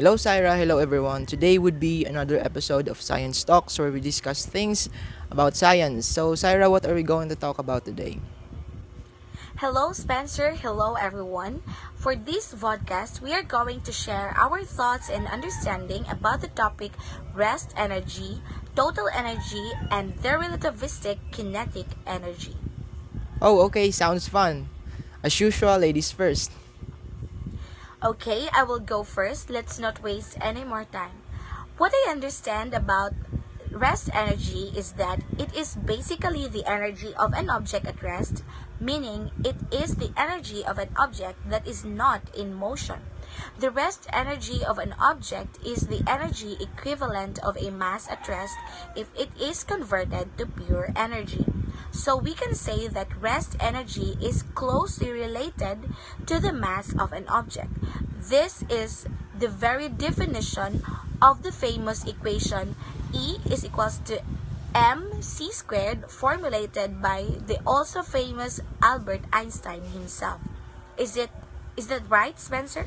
Hello, Syra. Hello, everyone. Today would be another episode of Science Talks where we discuss things about science. So, Syra, what are we going to talk about today? Hello, Spencer. Hello, everyone. For this podcast, we are going to share our thoughts and understanding about the topic rest energy, total energy, and the relativistic kinetic energy. Oh, okay. Sounds fun. As usual, ladies first. Okay, I will go first. Let's not waste any more time. What I understand about rest energy is that it is basically the energy of an object at rest, meaning it is the energy of an object that is not in motion. The rest energy of an object is the energy equivalent of a mass at rest if it is converted to pure energy. So we can say that rest energy is closely related to the mass of an object. This is the very definition of the famous equation E is equals to mc squared formulated by the also famous Albert Einstein himself. Is it is that right, Spencer?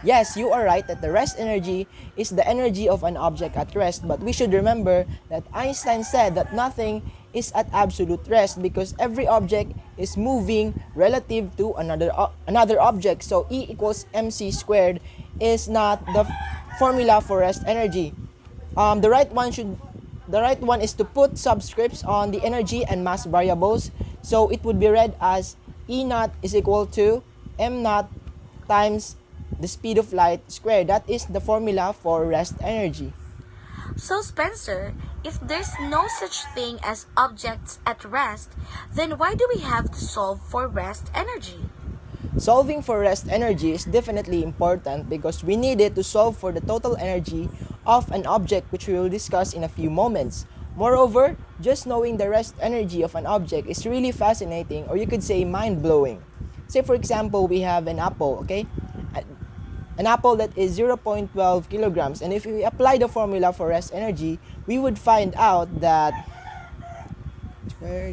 Yes, you are right that the rest energy is the energy of an object at rest, but we should remember that Einstein said that nothing is at absolute rest because every object is moving relative to another object. So E equals mc squared is not the formula for rest energy. The right one is to put subscripts on the energy and mass variables. So it would be read as E naught is equal to m naught times the speed of light squared. That is the formula for rest energy. So, Spencer, if there's no such thing as objects at rest, then why do we have to solve for rest energy? Solving for rest energy is definitely important because we need it to solve for the total energy of an object, which we will discuss in a few moments. Moreover, just knowing the rest energy of an object is really fascinating, or you could say mind-blowing. Say for example, we have an apple, okay? An apple that is 0.12 kilograms, and if we apply the formula for rest energy, we would find out that the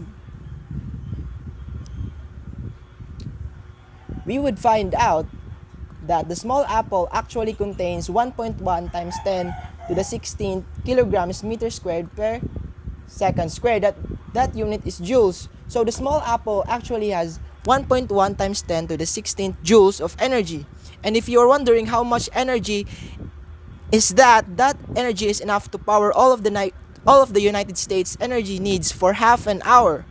small apple actually contains 1.1 times 10 to the 16th kilograms meter squared per second squared. That unit is joules. So the small apple actually has 1.1 times 10 to the 16th joules of energy. And if you're wondering how much energy is that energy is enough to power all of the United States energy needs for half an hour.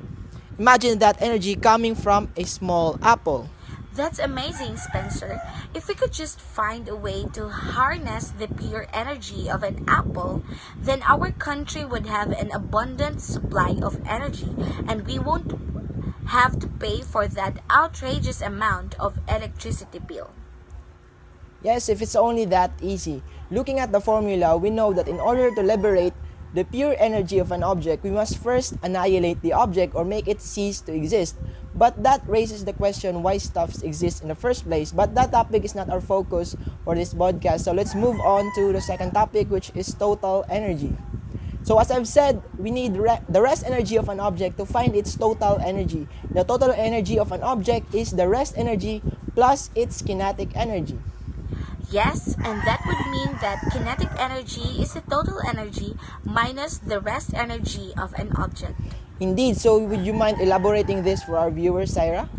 Imagine that energy coming from a small apple. That's amazing, Spencer. If we could just find a way to harness the pure energy of an apple, then our country would have an abundant supply of energy and we won't have to pay for that outrageous amount of electricity bill. Yes, if it's only that easy. Looking at the formula, we know that in order to liberate the pure energy of an object, we must first annihilate the object or make it cease to exist. But that raises the question why stuffs exist in the first place. But that topic is not our focus for this podcast. So let's move on to the second topic, which is total energy. So as I've said, we need the rest energy of an object to find its total energy. The total energy of an object is the rest energy plus its kinetic energy. Yes, and that would mean that kinetic energy is the total energy minus the rest energy of an object. Indeed, so would you mind elaborating this for our viewers, Syra?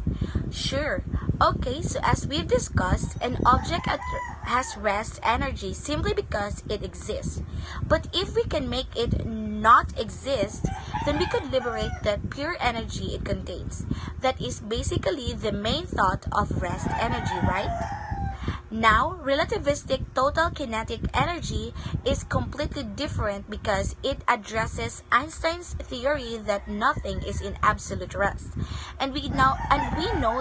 Sure. Okay, so as we've discussed, an object has rest energy simply because it exists. But if we can make it not exist, then we could liberate that pure energy it contains. That is basically the main thought of rest energy, right? Now, relativistic total kinetic energy is completely different because it addresses Einstein's theory that nothing is in absolute rest. And we know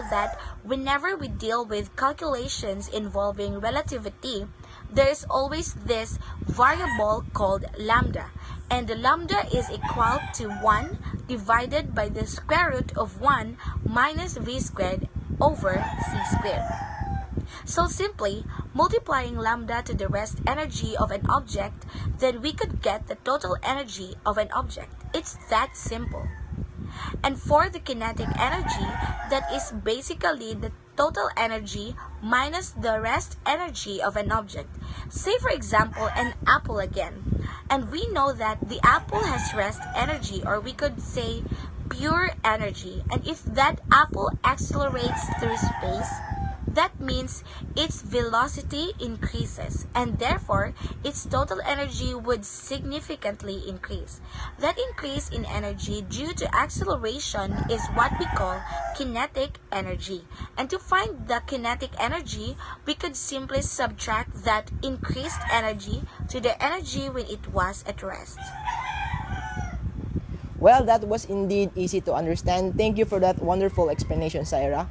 that whenever we deal with calculations involving relativity, there is always this variable called lambda. And the lambda is equal to 1 divided by the square root of 1 minus v squared over c squared. So simply, multiplying lambda to the rest energy of an object, then we could get the total energy of an object. It's that simple. And for the kinetic energy, that is basically the total energy minus the rest energy of an object. Say for example an apple again. And we know that the apple has rest energy, or we could say pure energy. And if that apple accelerates through space, that means its velocity increases, and therefore its total energy would significantly increase. That increase in energy due to acceleration is what we call kinetic energy. And to find the kinetic energy, we could simply subtract that increased energy to the energy when it was at rest. Well, that was indeed easy to understand. Thank you for that wonderful explanation, Saira.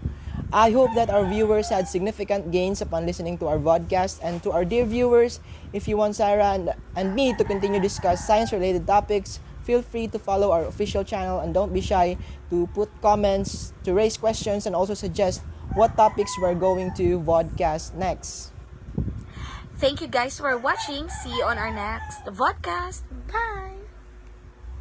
I hope that our viewers had significant gains upon listening to our podcast. And to our dear viewers, if you want Saira and me to continue to discuss science-related topics, feel free to follow our official channel and don't be shy to put comments, to raise questions, and also suggest what topics we're going to VODCAST next. Thank you guys for watching. See you on our next podcast. Bye!